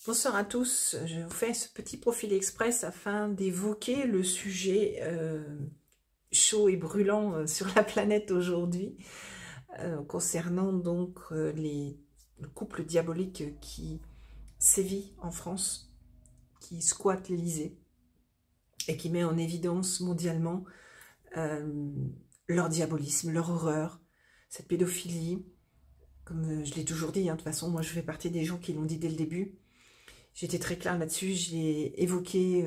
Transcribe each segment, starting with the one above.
Bonsoir à tous, je vous fais ce petit profil express afin d'évoquer le sujet chaud et brûlant sur la planète aujourd'hui, concernant donc le couple diabolique qui sévit en France, qui squatte l'Élysée et qui met en évidence mondialement leur diabolisme, leur horreur, cette pédophilie. Comme je l'ai toujours dit, de toute façon, moi je fais partie des gens qui l'ont dit dès le début. J'étais très claire là-dessus, je l'ai évoqué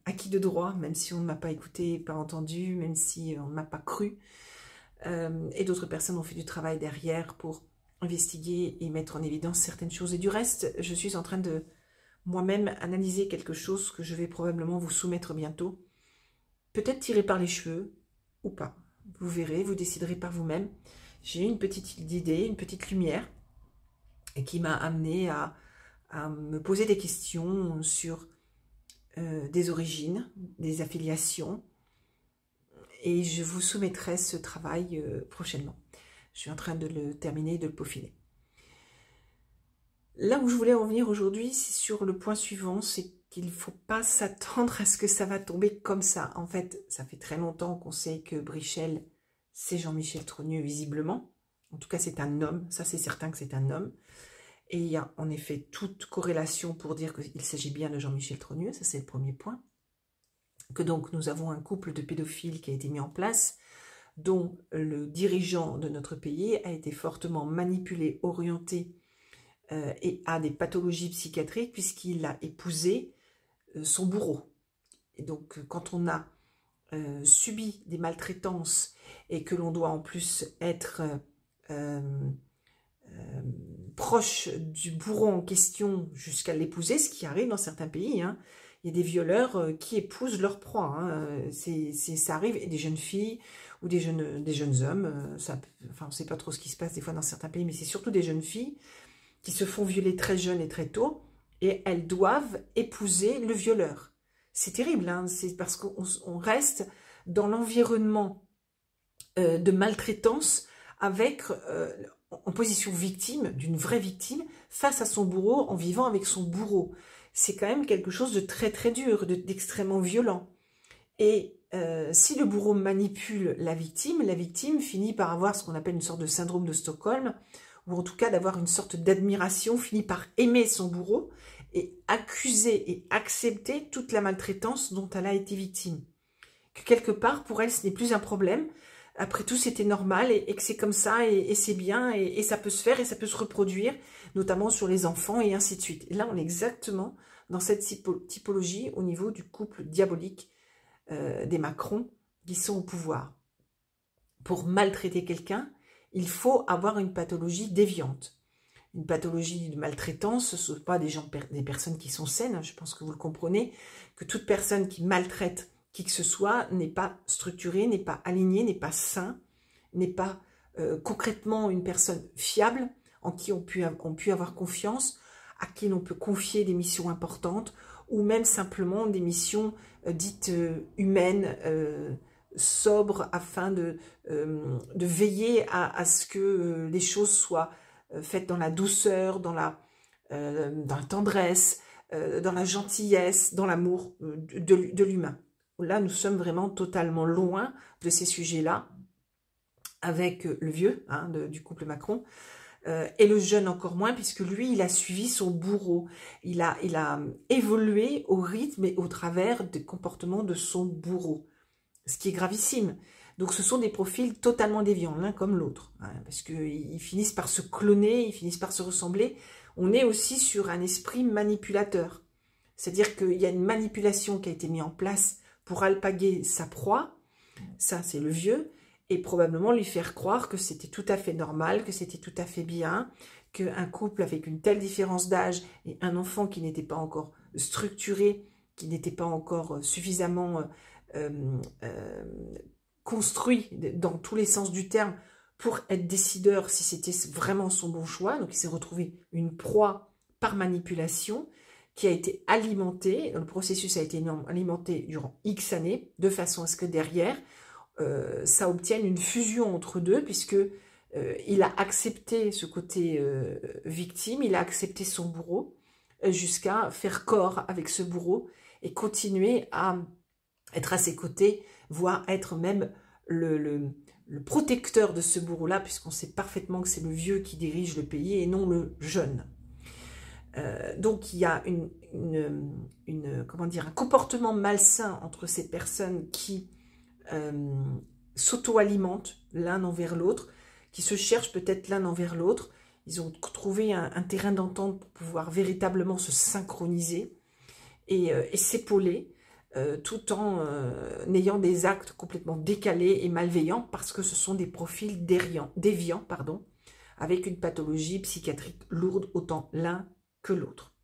acquis de droit, même si on ne m'a pas écouté, pas entendu, même si on ne m'a pas cru. Et d'autres personnes ont fait du travail derrière pour investiguer et mettre en évidence certaines choses. Et du reste, je suis en train de moi-même analyser quelque chose que je vais probablement vous soumettre bientôt. Peut-être tiré par les cheveux ou pas. Vous verrez, vous déciderez par vous-même. J'ai eu une petite idée, une petite lumière, et qui m'a amené à me poser des questions sur des origines, des affiliations, et je vous soumettrai ce travail prochainement. Je suis en train de le terminer, de le peaufiner. Là où je voulais en venir aujourd'hui, c'est sur le point suivant, c'est qu'il ne faut pas s'attendre à ce que ça va tomber comme ça. En fait, ça fait très longtemps qu'on sait que Brichel, c'est Jean-Michel Trogneux, visiblement. En tout cas, c'est un homme, ça c'est certain que c'est un homme. Et il y a en effet toute corrélation pour dire qu'il s'agit bien de Jean-Michel Trogneux, ça c'est le premier point. Que donc nous avons un couple de pédophiles qui a été mis en place, dont le dirigeant de notre pays a été fortement manipulé, orienté et a des pathologies psychiatriques puisqu'il a épousé son bourreau. Et donc quand on a subi des maltraitances et que l'on doit en plus être proche du bourreau en question jusqu'à l'épouser, ce qui arrive dans certains pays, hein. Il y a des violeurs qui épousent leur proie, hein. Ça arrive, et des jeunes filles ou des jeunes hommes, enfin on ne sait pas trop ce qui se passe des fois dans certains pays, mais c'est surtout des jeunes filles qui se font violer très jeunes et très tôt, et elles doivent épouser le violeur. C'est terrible, hein. C'est parce qu'on reste dans l'environnement de maltraitance avec en position victime, d'une vraie victime, face à son bourreau, en vivant avec son bourreau. C'est quand même quelque chose de très très dur, d'extrêmement violent. Et si le bourreau manipule la victime finit par avoir ce qu'on appelle une sorte de syndrome de Stockholm, ou en tout cas d'avoir une sorte d'admiration, finit par aimer son bourreau et accuser et accepter toute la maltraitance dont elle a été victime. Que quelque part, pour elle, ce n'est plus un problème. Après tout, c'était normal et que c'est comme ça et c'est bien et ça peut se faire et ça peut se reproduire, notamment sur les enfants et ainsi de suite. Et là, on est exactement dans cette typologie au niveau du couple diabolique des Macron qui sont au pouvoir. Pour maltraiter quelqu'un, il faut avoir une pathologie déviante. Une pathologie de maltraitance, ce ne sont pas des personnes qui sont saines, je pense que vous le comprenez, que toute personne qui maltraite qui que ce soit n'est pas structuré, n'est pas aligné, n'est pas sain, n'est pas concrètement une personne fiable, en qui on peut avoir confiance, à qui l'on peut confier des missions importantes, ou même simplement des missions dites humaines, sobres, afin de veiller à ce que les choses soient faites dans la douceur, dans la tendresse, dans la gentillesse, dans l'amour de l'humain. Là, nous sommes vraiment totalement loin de ces sujets-là, avec le vieux hein, du couple Macron, et le jeune encore moins, puisque lui, il a suivi son bourreau. Il a évolué au rythme et au travers des comportements de son bourreau, ce qui est gravissime. Donc, ce sont des profils totalement déviants, l'un comme l'autre, hein, parce qu'ils finissent par se cloner, ils finissent par se ressembler. On est aussi sur un esprit manipulateur. C'est-à-dire qu'il y a une manipulation qui a été mise en place pour alpaguer sa proie, ça c'est le vieux, et probablement lui faire croire que c'était tout à fait normal, que c'était tout à fait bien, qu'un couple avec une telle différence d'âge et un enfant qui n'était pas encore structuré, qui n'était pas encore suffisamment construit dans tous les sens du terme pour être décideur si c'était vraiment son bon choix. Donc il s'est retrouvé une proie par manipulation, qui a été alimenté, le processus a été alimenté durant X années, de façon à ce que derrière, ça obtienne une fusion entre deux, puisque il a accepté ce côté victime, il a accepté son bourreau, jusqu'à faire corps avec ce bourreau et continuer à être à ses côtés, voire être même le protecteur de ce bourreau-là, puisqu'on sait parfaitement que c'est le vieux qui dirige le pays et non le jeune. Donc il y a comment dire, un comportement malsain entre ces personnes qui s'auto-alimentent l'un envers l'autre, qui se cherchent peut-être l'un envers l'autre. Ils ont trouvé un terrain d'entente pour pouvoir véritablement se synchroniser et s'épauler, tout en ayant des actes complètement décalés et malveillants, parce que ce sont des profils déviants, avec une pathologie psychiatrique lourde, autant l'un que l'autre.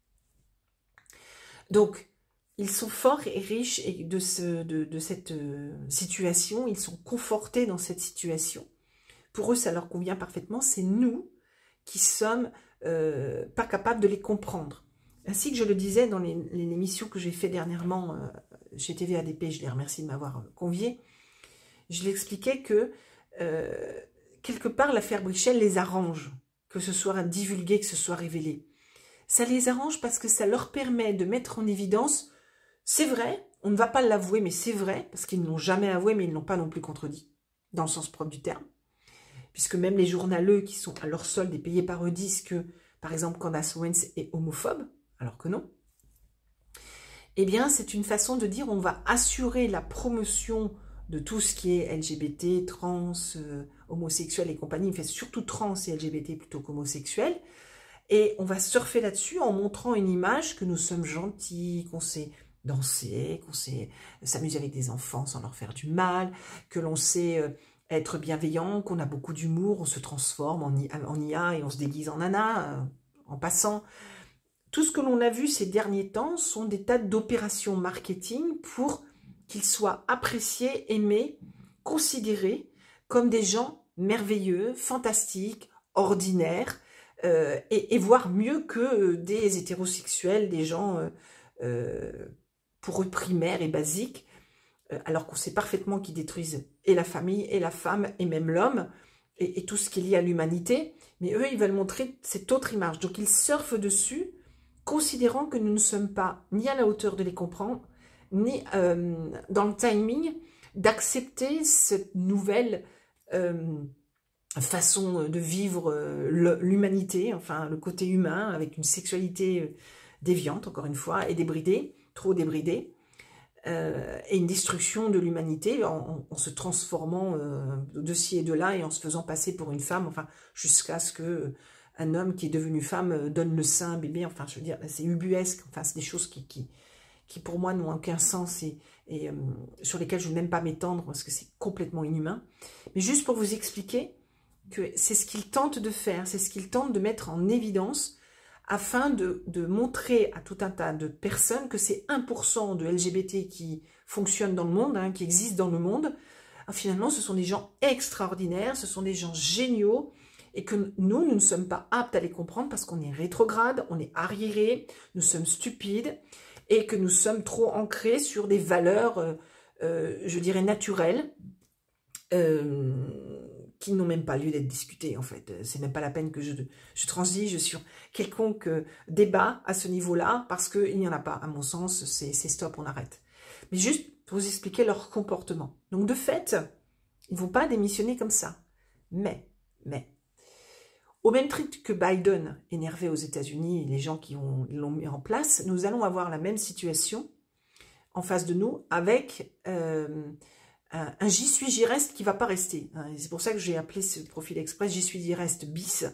Donc, ils sont forts et riches de cette situation, ils sont confortés dans cette situation. Pour eux, ça leur convient parfaitement, c'est nous qui sommes pas capables de les comprendre. Ainsi que je le disais dans l'émission que j'ai fait dernièrement chez TVADP, je les remercie de m'avoir convié, je l'expliquais que quelque part l'affaire Brichel les arrange, que ce soit divulgué, que ce soit révélé. Ça les arrange parce que ça leur permet de mettre en évidence, c'est vrai, on ne va pas l'avouer, mais c'est vrai, parce qu'ils ne l'ont jamais avoué, mais ils ne l'ont pas non plus contredit, dans le sens propre du terme. Puisque même les journaleux qui sont à leur solde et payés par eux disent que, par exemple, Candace Owens est homophobe, alors que non. Eh bien, c'est une façon de dire on va assurer la promotion de tout ce qui est LGBT, trans, homosexuel et compagnie, enfin surtout trans et LGBT plutôt qu'homosexuel, et on va surfer là-dessus en montrant une image que nous sommes gentils, qu'on sait danser, qu'on sait s'amuser avec des enfants sans leur faire du mal, que l'on sait être bienveillant, qu'on a beaucoup d'humour, on se transforme en IA et on se déguise en nana, en passant. Tout ce que l'on a vu ces derniers temps sont des tas d'opérations marketing pour qu'ils soient appréciés, aimés, considérés comme des gens merveilleux, fantastiques, ordinaires, et voire mieux que des hétérosexuels, des gens pour eux primaires et basiques, alors qu'on sait parfaitement qu'ils détruisent et la famille, et la femme, et même l'homme, et tout ce qui est lié à l'humanité. Mais eux, ils veulent montrer cette autre image. Donc ils surfent dessus, considérant que nous ne sommes pas ni à la hauteur de les comprendre, ni dans le timing d'accepter cette nouvelle façon de vivre l'humanité, enfin le côté humain, avec une sexualité déviante, encore une fois, et débridée, trop débridée, et une destruction de l'humanité en se transformant de ci et de là et en se faisant passer pour une femme, enfin jusqu'à ce que un homme qui est devenu femme donne le sein à un bébé, enfin je veux dire, c'est ubuesque, enfin c'est des choses qui pour moi n'ont aucun sens et sur lesquelles je ne veux même pas m'étendre parce que c'est complètement inhumain. Mais juste pour vous expliquer que c'est ce qu'ils tentent de faire, c'est ce qu'ils tentent de mettre en évidence afin de montrer à tout un tas de personnes que c'est 1% de LGBT qui fonctionnent dans le monde, qui existent dans le monde. Finalement, ce sont des gens extraordinaires, ce sont des gens géniaux, et que nous ne sommes pas aptes à les comprendre parce qu'on est rétrograde, on est arriéré, nous sommes stupides, et que nous sommes trop ancrés sur des valeurs, je dirais, naturelles, qui n'ont même pas lieu d'être discutées, en fait. C'est même pas la peine que je transige sur quelconque débat à ce niveau-là, parce qu'il n'y en a pas, à mon sens, c'est stop, on arrête. Mais juste pour vous expliquer leur comportement. Donc, de fait, ils ne vont pas démissionner comme ça. Mais, au même titre que Biden, énervé aux États-Unis, et les gens qui l'ont mis en place, nous allons avoir la même situation en face de nous avec un j'y suis, j'y reste qui ne va pas rester. C'est pour ça que j'ai appelé ce profil express j'y suis, j'y reste bis.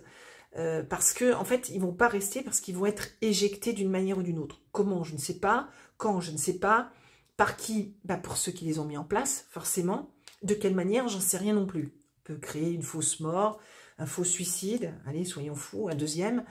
Parce que en fait, ils ne vont pas rester parce qu'ils vont être éjectés d'une manière ou d'une autre. Comment, je ne sais pas. Quand, je ne sais pas. Par qui? Pour ceux qui les ont mis en place, forcément. De quelle manière, j'en sais rien non plus. On peut créer une fausse mort, un faux suicide, allez, soyons fous, un deuxième,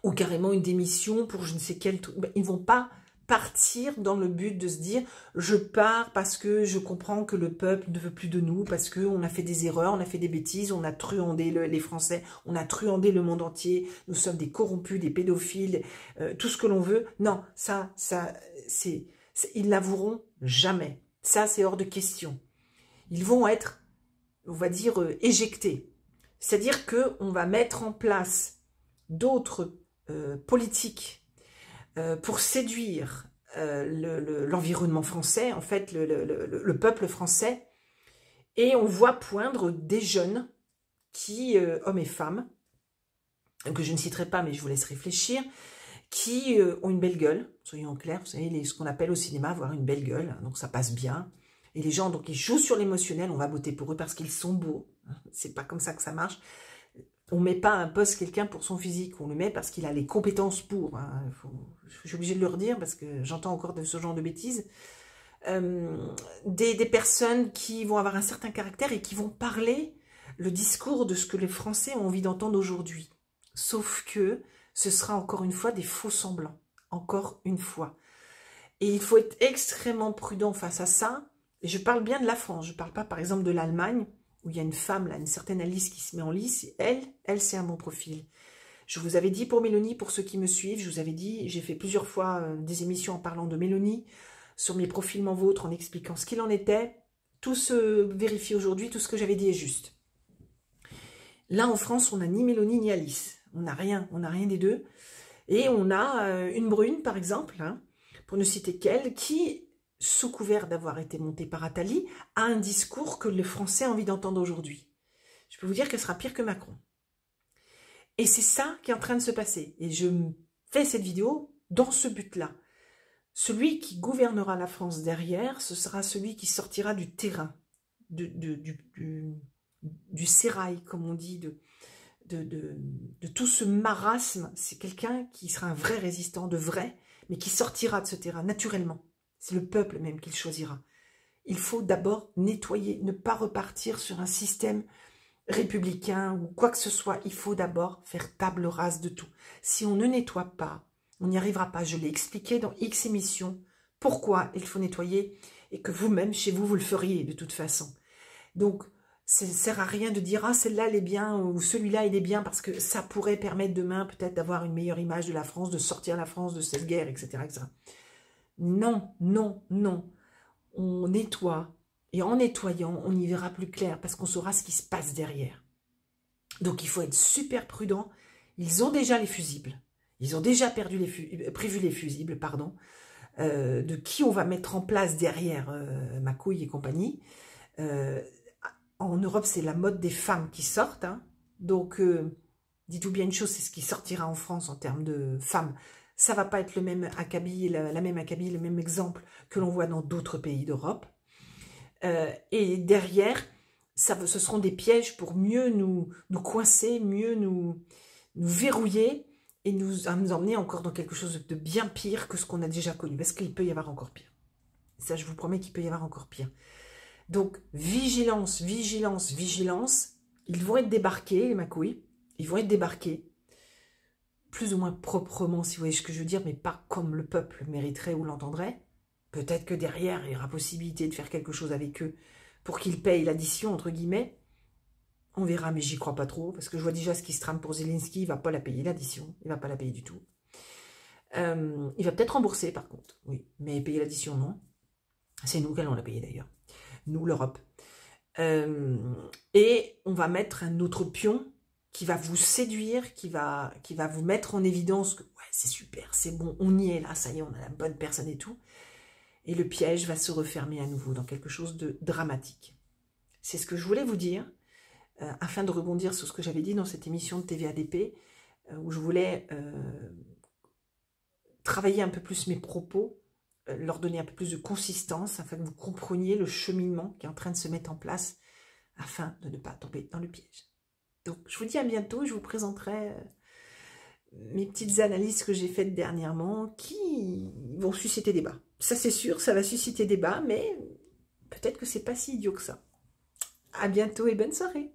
ou carrément une démission pour je ne sais quel truc. Ils ne vont pas partir dans le but de se dire je pars parce que je comprends que le peuple ne veut plus de nous, parce qu'on a fait des erreurs, on a fait des bêtises, on a truandé les Français, on a truandé le monde entier, nous sommes des corrompus, des pédophiles, tout ce que l'on veut. Non, ils l'avoueront jamais. Ça, c'est hors de question. Ils vont être, on va dire, éjectés. C'est-à-dire qu'on va mettre en place d'autres politique pour séduire l'environnement français, en fait, le peuple français, et on voit poindre des jeunes qui, hommes et femmes, que je ne citerai pas, mais je vous laisse réfléchir, qui ont une belle gueule, soyons clairs, vous savez, ce qu'on appelle au cinéma avoir une belle gueule, donc ça passe bien. Et les gens, donc, ils jouent sur l'émotionnel, on va voter pour eux parce qu'ils sont beaux. C'est pas comme ça que ça marche. On met pas un poste quelqu'un pour son physique, on le met parce qu'il a les compétences pour. Hein. Je suis obligée de le redire parce que j'entends encore de ce genre de bêtises. Des personnes qui vont avoir un certain caractère et qui vont parler le discours de ce que les Français ont envie d'entendre aujourd'hui. Sauf que ce sera encore une fois des faux semblants. Encore une fois. Et il faut être extrêmement prudent face à ça. Et je parle bien de la France. Je ne parle pas par exemple de l'Allemagne, où il y a une femme, là, une certaine Alice qui se met en lice. Et elle c'est un bon profil. Je vous avais dit pour Mélanie, pour ceux qui me suivent, je vous avais dit, j'ai fait plusieurs fois des émissions en parlant de Mélanie, sur mes profils m'en vôtre, en expliquant ce qu'il en était. Tout se vérifie aujourd'hui, tout ce que j'avais dit est juste. Là, en France, on n'a ni Mélanie ni Alice. On n'a rien des deux. Et on a une brune, par exemple, hein, pour ne citer qu'elle, qui, sous couvert d'avoir été montée par Attali, a un discours que le Français a envie d'entendre aujourd'hui. Je peux vous dire qu'elle sera pire que Macron. Et c'est ça qui est en train de se passer. Et je fais cette vidéo dans ce but-là. Celui qui gouvernera la France derrière, ce sera celui qui sortira du terrain, du sérail, comme on dit, de tout ce marasme. C'est quelqu'un qui sera un vrai résistant, de vrai, mais qui sortira de ce terrain naturellement. C'est le peuple même qui le choisira. Il faut d'abord nettoyer, ne pas repartir sur un système républicain ou quoi que ce soit. Il faut d'abord faire table rase de tout. Si on ne nettoie pas, on n'y arrivera pas. Je l'ai expliqué dans X émissions pourquoi il faut nettoyer et que vous-même, chez vous, vous le feriez de toute façon. Donc, ça ne sert à rien de dire « Ah, celle-là, elle est bien » ou « Celui-là, il est bien » parce que ça pourrait permettre demain peut-être d'avoir une meilleure image de la France, de sortir la France de cette guerre, etc. etc. Non, non, non. On nettoie et en nettoyant, on y verra plus clair parce qu'on saura ce qui se passe derrière. Donc, il faut être super prudent. Ils ont déjà les fusibles. Ils ont déjà prévu les fusibles, pardon, de qui on va mettre en place derrière Macouille et compagnie. En Europe, c'est la mode des femmes qui sortent. Hein. Donc, dites-vous bien une chose, c'est ce qui sortira en France en termes de femmes. Ça ne va pas être le même acabit, la même acabit, le même exemple que l'on voit dans d'autres pays d'Europe. Et derrière, ce seront des pièges pour mieux nous coincer, mieux nous verrouiller et nous emmener encore dans quelque chose de bien pire que ce qu'on a déjà connu. Parce qu'il peut y avoir encore pire. Ça, je vous promets qu'il peut y avoir encore pire. Donc, vigilance, vigilance, vigilance. Ils vont être débarqués, les Macouilles. Ils vont être débarqués. Plus ou moins proprement, si vous voyez ce que je veux dire, mais pas comme le peuple mériterait ou l'entendrait. Peut-être que derrière, il y aura possibilité de faire quelque chose avec eux pour qu'ils payent l'addition, entre guillemets. On verra, mais j'y crois pas trop, parce que je vois déjà ce qui se trame pour Zelensky, il ne va pas la payer, l'addition. Il ne va pas la payer du tout. Il va peut-être rembourser, par contre, oui. Mais payer l'addition, non. C'est nous qui allons la payer, d'ailleurs. Nous, l'Europe. Et on va mettre un autre pion qui va vous séduire, qui va vous mettre en évidence que ouais, c'est super, c'est bon, on y est là, ça y est, on a la bonne personne et tout. Et le piège va se refermer à nouveau dans quelque chose de dramatique. C'est ce que je voulais vous dire, afin de rebondir sur ce que j'avais dit dans cette émission de TVADP, où je voulais travailler un peu plus mes propos, leur donner un peu plus de consistance, afin que vous compreniez le cheminement qui est en train de se mettre en place, afin de ne pas tomber dans le piège. Donc, je vous dis à bientôt, je vous présenterai mes petites analyses que j'ai faites dernièrement, qui vont susciter débat. Ça, c'est sûr, ça va susciter débat, mais peut-être que c'est pas si idiot que ça. À bientôt et bonne soirée.